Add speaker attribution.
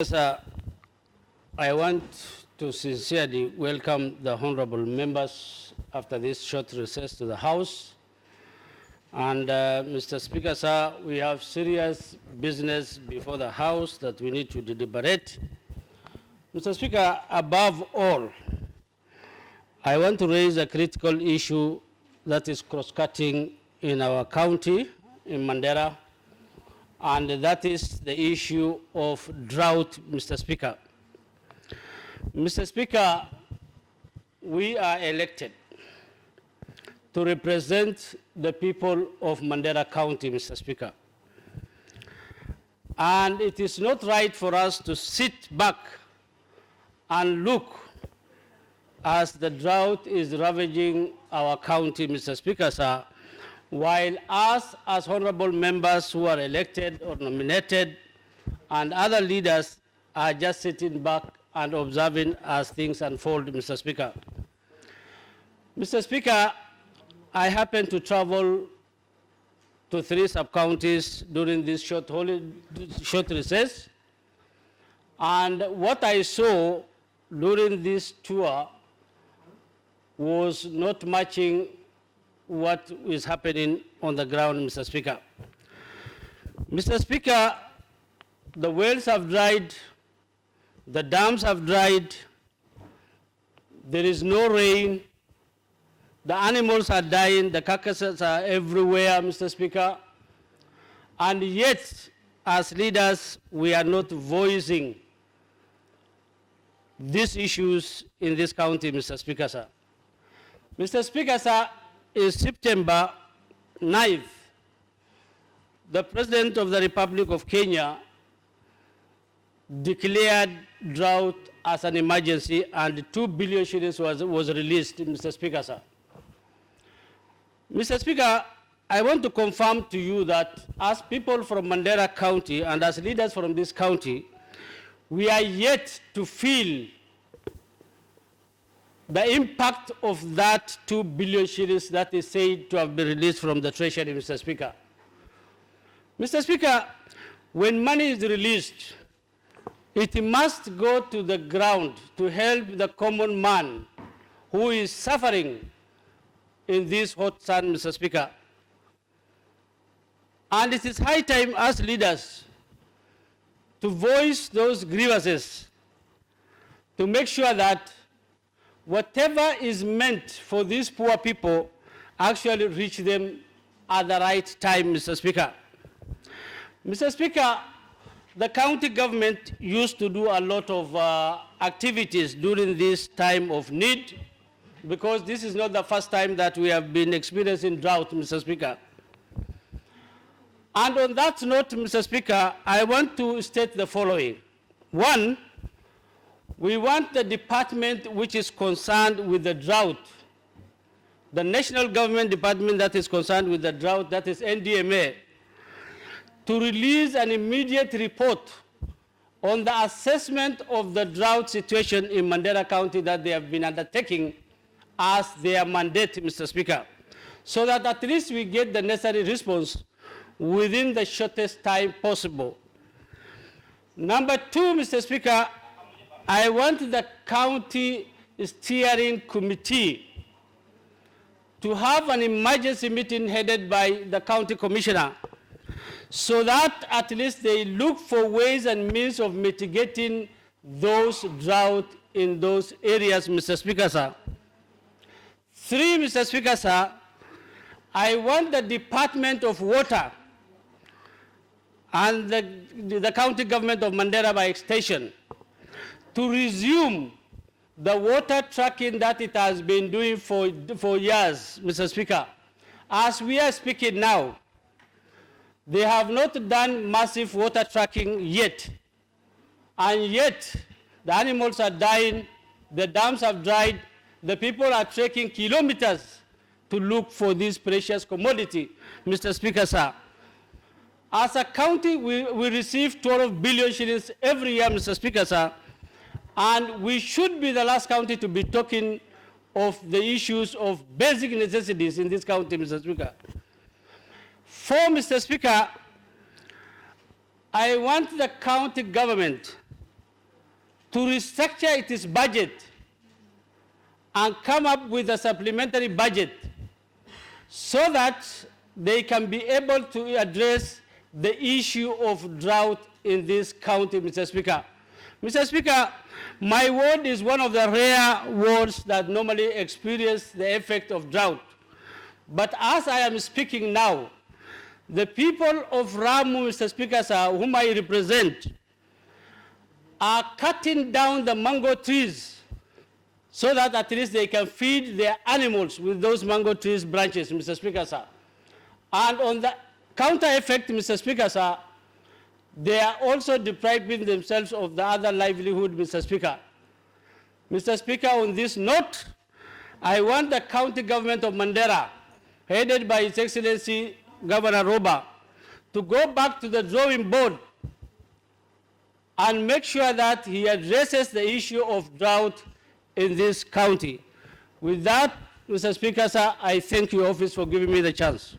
Speaker 1: Sir, I want to sincerely welcome the honorable members after this short recess to the House. And Mr. Speaker, sir, we have serious business before the House that we need to deliberate. Mr. Speaker, above all, I want to raise a critical issue that is cross-cutting in our county, in Mandera, and that is the issue of drought, Mr. Speaker. Mr. Speaker, we are elected to represent the people of Mandera County, Mr. Speaker. And it is not right for us to sit back and look as the drought is ravaging our county, Mr. Speaker, sir, while us as honorable members who are elected or nominated and other leaders are just sitting back and observing as things unfold, Mr. Speaker. Mr. Speaker, I happened to travel to 3 sub-counties during this short recess, and what I saw during this tour was not matching what is happening on the ground, Mr. Speaker. Mr. Speaker, the wells have dried, the dams have dried, there is no rain, the animals are dying, the carcasses are everywhere, Mr. Speaker, and yet, as leaders, we are not voicing these issues in this county, Mr. Speaker, sir. Mr. Speaker, sir, in September 9th, the President of the Republic of Kenya declared drought as an emergency, and 2 billion shillings was released, Mr. Speaker, sir. Mr. Speaker, I want to confirm to you that as people from Mandera County and as leaders from this county, we are yet to feel the impact of that 2 billion shillings that is said to have been released from the Treasury, Mr. Speaker. Mr. Speaker, when money is released, it must go to the ground to help the common man who is suffering in this hot sun, Mr. Speaker. And it is high time as leaders to voice those grievances, to make sure that whatever is meant for these poor people actually reach them at the right time, Mr. Speaker. Mr. Speaker, the county government used to do a lot of activities during this time of need, because this is not the first time that we have been experiencing drought, Mr. Speaker. And on that note, Mr. Speaker, I want to state the following. One, we want the department which is concerned with the drought, the national government department that is concerned with the drought, that is NDMA, to release an immediate report on the assessment of the drought situation in Mandera County that they have been undertaking as their mandate, Mr. Speaker, so that at least we get the necessary response within the shortest time possible. Number 2, Mr. Speaker, I want the county steering committee to have an emergency meeting headed by the county commissioner, so that at least they look for ways and means of mitigating those drought in those areas, Mr. Speaker, sir. 3, Mr. Speaker, sir, I want the Department of Water and the county government of Mandera by extension to resume the water tracking that it has been doing for years, Mr. Speaker. As we are speaking now, they have not done massive water tracking yet. And yet, the animals are dying, the dams have dried, the people are trekking kilometers to look for this precious commodity, Mr. Speaker, sir. As a county, we receive 12 billion shillings every year, Mr. Speaker, sir. And we should be the last county to be talking of the issues of basic necessities in this county, Mr. Speaker. 4, Mr. Speaker, I want the county government to restructure its budget and come up with a supplementary budget so that they can be able to address the issue of drought in this county, Mr. Speaker. Mr. Speaker, my ward is one of the rare wards that normally experience the effect of drought. But as I am speaking now, the people of Ramu, Mr. Speaker, sir, whom I represent, are cutting down the mango trees so that at least they can feed their animals with those mango trees branches, Mr. Speaker, sir. And on the counter effect, Mr. Speaker, sir, they are also depriving themselves of the other livelihood, Mr. Speaker. Mr. Speaker, on this note, I want the county government of Mandera, headed by His Excellency Governor Roba, to go back to the drawing board and make sure that he addresses the issue of drought in this county. With that, Mr. Speaker, sir, I thank your office for giving me the chance.